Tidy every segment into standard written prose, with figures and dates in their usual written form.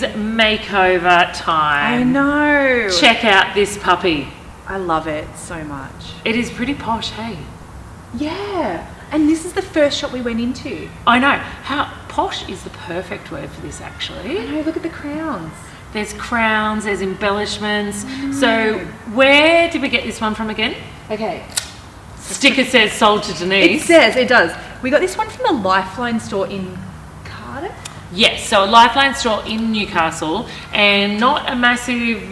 is makeover time. I know. Check out this puppy. I love it so much. It is pretty posh, hey? Yeah. And this is the first shop we went into. I know. How posh is the perfect word for this, actually. I know, look at the crowns. There's crowns, there's embellishments. So where did we get this one from again? Okay. Sticker says sold to Denise. It does. We got this one from the Lifeline store in Cardiff. Yes, so a Lifeline store in Newcastle, and not a massive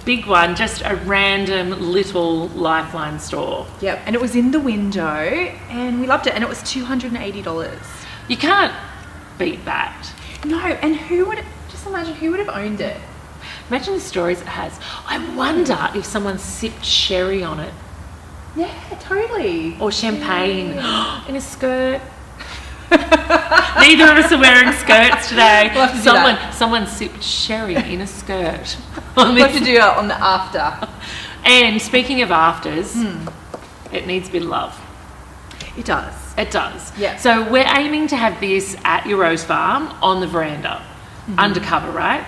big one, just a random little Lifeline store. Yep, and it was in the window and we loved it, and it was $280. You can't beat that. No, and just imagine who would have owned it. Imagine the stories it has. I wonder if someone sipped sherry on it. Yeah, totally. Or champagne in a skirt. Neither of us are wearing skirts today. We'll have to do that. Someone sipped sherry in a skirt. We'll have to do it on the after. And speaking of afters, it needs a bit of love. It does. It does. Yeah. So we're aiming to have this at your rose farm on the veranda, undercover, right?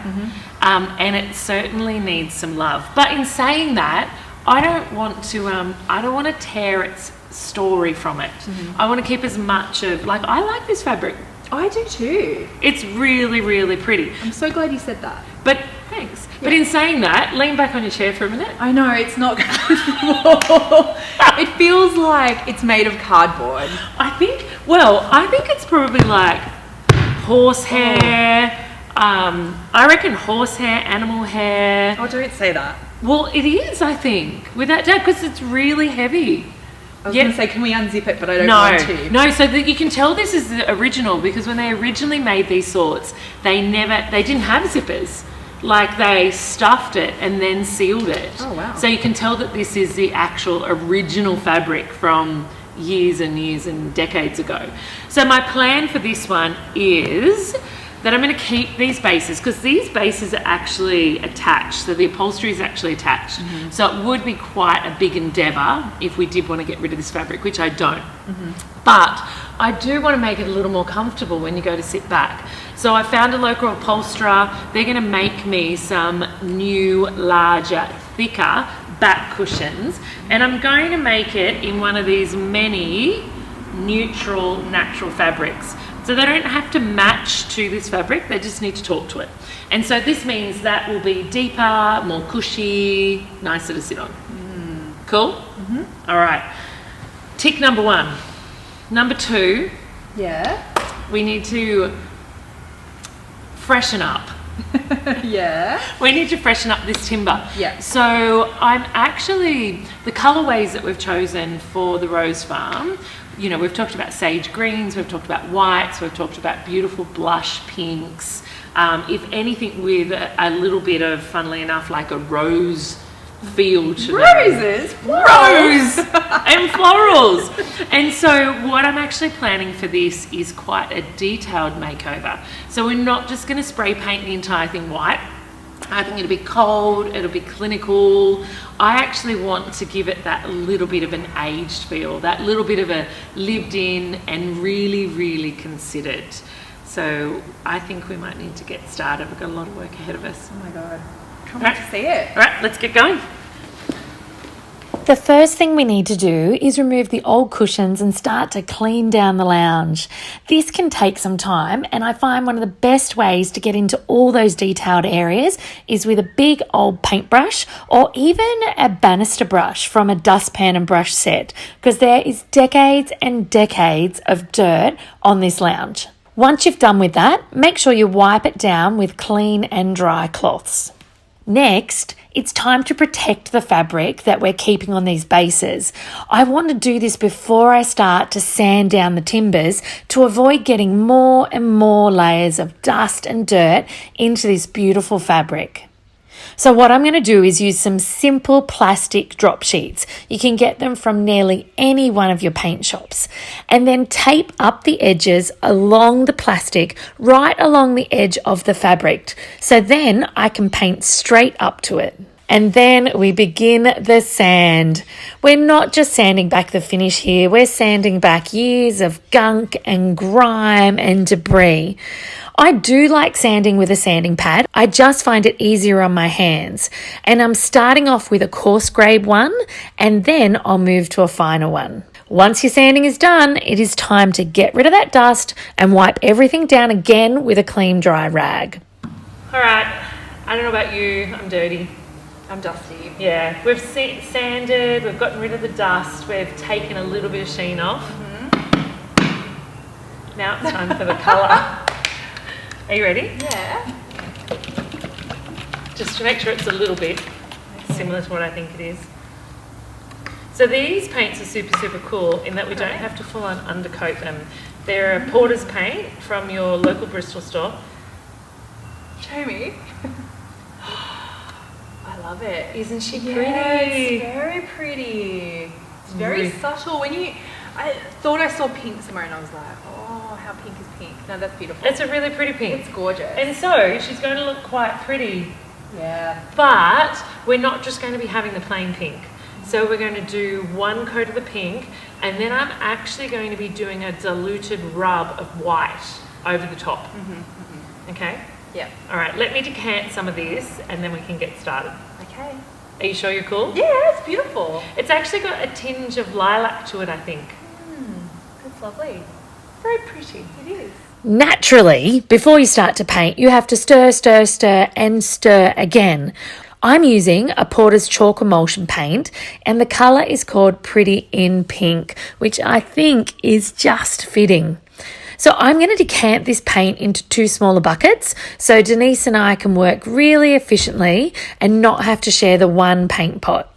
And it certainly needs some love. But in saying that, I don't want to tear its story from it. I want to keep as much of, like, I like this fabric. I do too. It's really, really pretty. I'm so glad you said that. But thanks. Yeah. But in saying that, lean back on your chair for a minute. I know, it's not comfortable. It feels like it's made of cardboard. I think it's probably like horsehair. I reckon horsehair, animal hair. Oh, don't say that. Well, it is, I think, without doubt, because it's really heavy. I was going to say, can we unzip it, but I don't want to. No, so that you can tell this is the original, because when they originally made these sorts, they didn't have zippers. Like, they stuffed it and then sealed it. Oh, wow. So you can tell that this is the actual original fabric from years and years and decades ago. So my plan for this one is that I'm going to keep these bases, because these bases are actually attached, so the upholstery is actually attached. So it would be quite a big endeavour if we did want to get rid of this fabric, which I don't. But I do want to make it a little more comfortable when you go to sit back. So I found a local upholsterer. They're going to make me some new, larger, thicker back cushions, and I'm going to make it in one of these many neutral, natural fabrics. So they don't have to match to this fabric, they just need to talk to it. And so this means that will be deeper, more cushy, nicer to sit on. Cool? All right. Tick number 1. Number 2. Yeah. We need to freshen up. Yeah. We need to freshen up this timber. Yeah. So I'm actually, the colourways that we've chosen for the Rose Farm, you know, we've talked about sage greens, we've talked about whites, we've talked about beautiful blush pinks. If anything with a little bit of, funnily enough, like a rose feel to them. Roses? Rose! And florals. And so what I'm actually planning for this is quite a detailed makeover. So we're not just going to spray paint the entire thing white. I think it'll be cold, it'll be clinical. I actually want to give it that little bit of an aged feel, that little bit of a lived in and really, really considered. So I think we might need to get started. We've got a lot of work ahead of us. Oh my God. Can't wait to see it. All right, let's get going. The first thing we need to do is remove the old cushions and start to clean down the lounge. This can take some time, and I find one of the best ways to get into all those detailed areas is with a big old paintbrush or even a banister brush from a dustpan and brush set, because there is decades and decades of dirt on this lounge. Once you've done with that, make sure you wipe it down with clean and dry cloths. Next, it's time to protect the fabric that we're keeping on these bases. I want to do this before I start to sand down the timbers to avoid getting more and more layers of dust and dirt into this beautiful fabric. So what I'm going to do is use some simple plastic drop sheets. You can get them from nearly any one of your paint shops. And then tape up the edges along the plastic, right along the edge of the fabric. So then I can paint straight up to it. And then we begin the sand. We're not just sanding back the finish here, we're sanding back years of gunk and grime and debris. I do like sanding with a sanding pad. I just find it easier on my hands. And I'm starting off with a coarse grade one, and then I'll move to a finer one. Once your sanding is done, it is time to get rid of that dust and wipe everything down again with a clean dry rag. All right, I don't know about you, I'm dirty. I'm dusty. Yeah, we've sanded, we've gotten rid of the dust, we've taken a little bit of sheen off. Now it's time for the colour. Are you ready? Yeah. Just to make sure it's a little bit similar to what I think it is. So these paints are super cool in that we don't have to full on undercoat them. They're a Porter's paint from your local Bristol store. Show me. I love it. Isn't she pretty? Yeah, it's very pretty. It's very subtle. I thought I saw pink somewhere and I was like, oh, how pink is pink? No, that's beautiful. It's a really pretty pink. It's gorgeous. And so she's going to look quite pretty. Yeah. But we're not just going to be having the plain pink. So we're going to do one coat of the pink, and then I'm actually going to be doing a diluted rub of white over the top. Okay? Yeah. All right, let me decant some of this and then we can get started. Okay. Are you sure you're cool? Yeah, it's beautiful. It's actually got a tinge of lilac to it, I think. That's lovely. Very pretty. It is. Naturally, before you start to paint, you have to stir, and stir again. I'm using a Porter's chalk emulsion paint, and the colour is called Pretty in Pink, which I think is just fitting. So I'm going to decant this paint into 2 smaller buckets so Denise and I can work really efficiently and not have to share the one paint pot.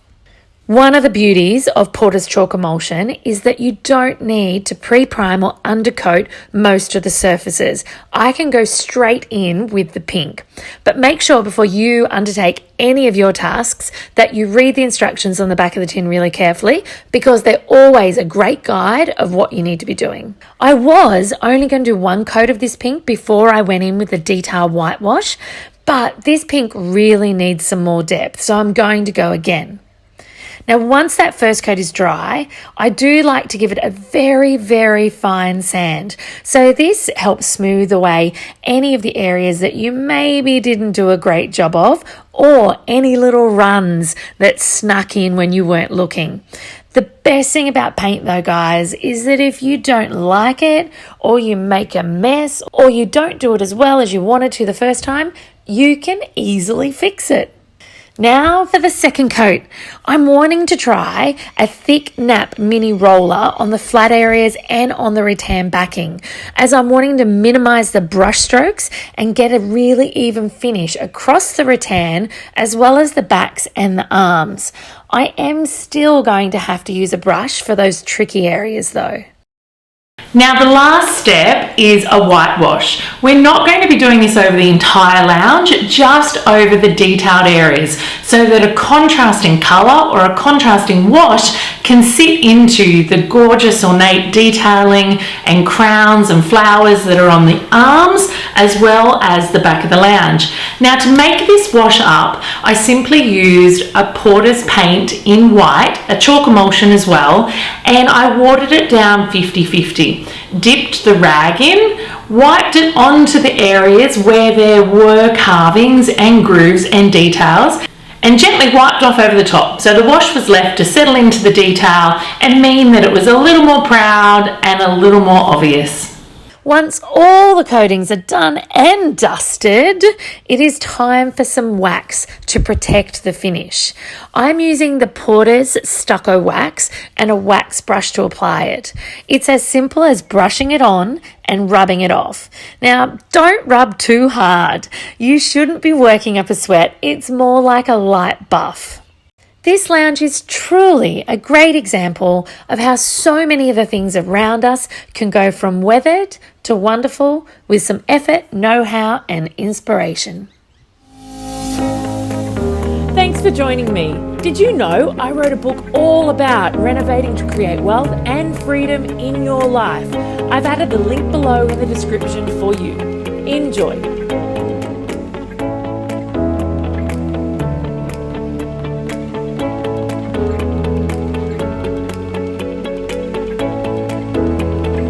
One of the beauties of Porter's chalk emulsion is that you don't need to pre-prime or undercoat most of the surfaces. I can go straight in with the pink. But make sure before you undertake any of your tasks that you read the instructions on the back of the tin really carefully, because they're always a great guide of what you need to be doing. I was only going to do 1 coat of this pink before I went in with the detail whitewash, but this pink really needs some more depth, so I'm going to go again. Now, once that first coat is dry, I do like to give it a very fine sand. So this helps smooth away any of the areas that you maybe didn't do a great job of, or any little runs that snuck in when you weren't looking. The best thing about paint though, guys, is that if you don't like it, or you make a mess, or you don't do it as well as you wanted to the first time, you can easily fix it. Now for the second coat. I'm wanting to try a thick nap mini roller on the flat areas and on the rattan backing, as I'm wanting to minimize the brush strokes and get a really even finish across the rattan as well as the backs and the arms. I am still going to have to use a brush for those tricky areas though. Now the last step is a whitewash. We're not going to be doing this over the entire lounge, just over the detailed areas, so that a contrasting colour or a contrasting wash can sit into the gorgeous ornate detailing and crowns and flowers that are on the arms as well as the back of the lounge. Now to make this wash up, I simply used a Porter's paint in white, a chalk emulsion as well, and I watered it down 50-50. Dipped the rag in, wiped it onto the areas where there were carvings and grooves and details, and gently wiped off over the top. So the wash was left to settle into the detail and mean that it was a little more proud and a little more obvious. Once all the coatings are done and dusted, it is time for some wax to protect the finish. I'm using the Porter's stucco wax and a wax brush to apply it. It's as simple as brushing it on and rubbing it off. Now, don't rub too hard. You shouldn't be working up a sweat. It's more like a light buff. This lounge is truly a great example of how so many of the things around us can go from weathered to wonderful with some effort, know-how, and inspiration. Thanks for joining me. Did you know I wrote a book all about renovating to create wealth and freedom in your life? I've added the link below in the description for you. Enjoy.